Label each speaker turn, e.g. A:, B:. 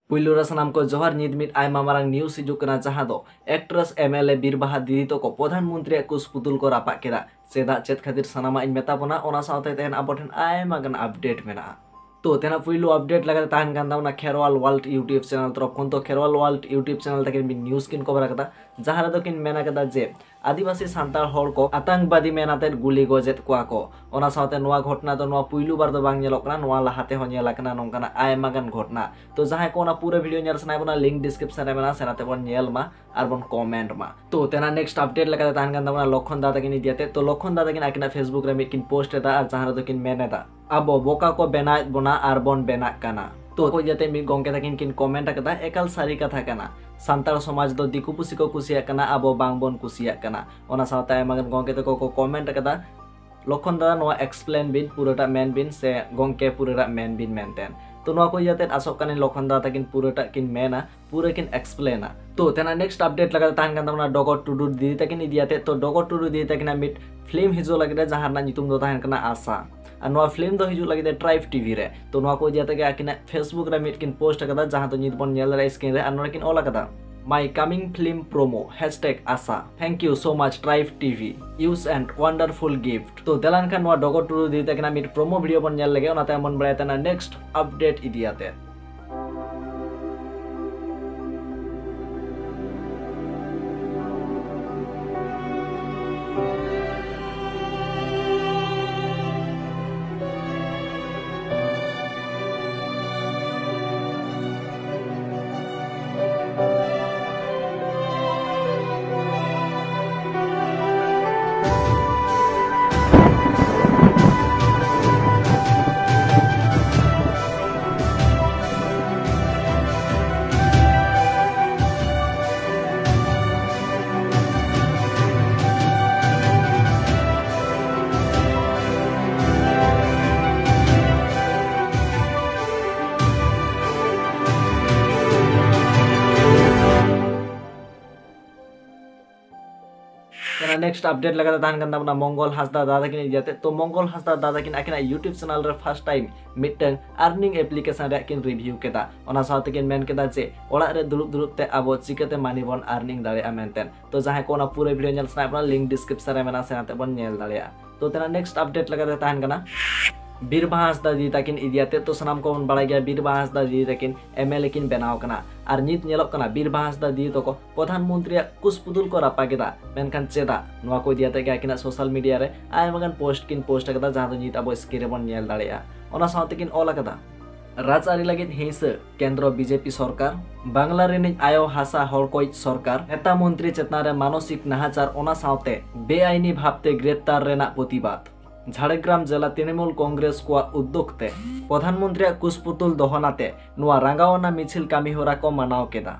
A: पुइलु रे सानाम को जोहार नित मिट आयमा मारांग न्यूज हिजुग कना जहां दो एक्ट्रेस MLA बिरबाहा दीदी तो को प्रधानमंत्री कुछ पुतुल को रापा केदा चेदा चेत खातिर सानामा इन मेता बना ओना साउते तेन आबोठन आयमा गन अपडेट मेना तो तेना पुइलु अपडेट लगा ताहन गान दावना खेरवाल वर्ल्ड यूट्यूब चैनल तरफ खन तो खेरवाल वर्ल्ड यूट्यूब चैनल तकिन बिन न्यूज किन कवर कदा जहां रे किन मेना कदा जे आदिवासी सांताल हर को आतंकवादी मेनाते गुली गजेत कुआ को ओना साउते नोआ घटना तो नोआ पुइलु बार दो बांग नेलोक कना नोआ लाहाते हो नेला कना नोंकाना आयमा गान घटना तो जहां को ओना पूरा वीडियो नेल सनाय बना लिंक डिस्क्रिप्शन रे मेना सेनाते बन नेल मा आर बन कमेंट मा तो तेना नेक्स्ट अपडेट लगा ताहन गान दावना लखन दादा किन दियाते तो लखन दादा किन आकिना फेसबुक रे मिकिन पोस्ट एदा आर जहां रे किन मेनेदा अब बोका को बेना बना आर बन बेना काना तो को जाते मी गंके तकिन किन कमेंट कदा एकाल सारी कथा काना सांताल समाज दो दिकु पुसी को कुसिया काना आबो बांग बन कुसिया काना ओना सावता मगन गंके तको को कमेंट कदा लखन दादा नोआ एक्सप्लेन बिन पुरोटा मेन बिन से गंके पुरोटा मेन बिन मेंटेन तो नोआ को जाते आसोक काने लखन दादा किन पुरोटा किन मेना पूरे किन एक्सप्लेना तो तेना नेक्स्ट अपडेट लगा ताहन गान दावना डगर टुडू दीदी तकिन इदियाते तो डगर टुडू दीदी तकिन मिट फिल्म हिजो लगे जहां ना नितुम दो ताहन काना आशा और नोआ फिल्म दो हिजु लगे ट्राइब टीवी रे तो नोआ को जाते आकिना फेसबुक रे मिट किन पोस्ट कदा जहां तो नित बन नेल रे स्क्रीन रे और किन ओला कदा My coming film promo #Asa. Thank you so much Tribe TV. Use and wonderful gift. तो देलान खान नोआ डगर टुडू दीदी तकिन मिट प्रोमो वीडियो बन नेल लगे ओनाते मन बड़ाय तना नेक्स्ट अपडेट इदियाते नेक्स्ट अपडेट लगा ताहन गान दावना मंगल हांसदा दादा किन इदियाते तो मंगल हांसदा दादा किन आकिना YouTube चैनल रे first time mitten earning application रे किन रिव्यू केदा ओना साउते किन मेन केदा जे ओड़ा रे दुरुब दुरुब ते आबो चिकेते मानी बन अर्निंग दाड़े मेंटेन तो जहां को ओना पूरा वीडियो नेल सना अपना लिंक डिस्क्रिप्शन रे मेना सेनाते बन नेल दाड़े तो तेना नेक्स्ट अपडेट लगा ताहन गाना बिरबाहा हांसदा दीदी तकिन इदियाते तो सनाम को बन बड़ा गया बिरबाहा हांसदा दीदी तकिन MLA किन बनाव कना और नित नेलोक कना बिरबाहा हांसदा दीदी तो को प्रधानमंत्री कुछ पुतुल को रापा केदा मेनखान चेदा नोआ को दियाते के आकिना सोशल मीडिया रे आयमागान पोस्ट कदा जहां तो नित आबो स्क्रीन रे बन नेल दाड़ेया ओना साउते किन ओला कदा राजआरी लगित हिंस केंद्र बीजेपी सरकार बांग्ला रेनि आयो हासा हरकोई सरकार नेता मंत्री चेतना रे मानसिक नाहाचार ओना साउते बेआईनी भावते ग्रेप्तार रेना प्रतिबाद झाड़ग्राम जिला तृणमूल कांग्रेस को उद्योगते प्रधानमंत्री कुछ पुतुल दहनाते नुआ रांगावना मिছিল कामी होरा को मानाव केदा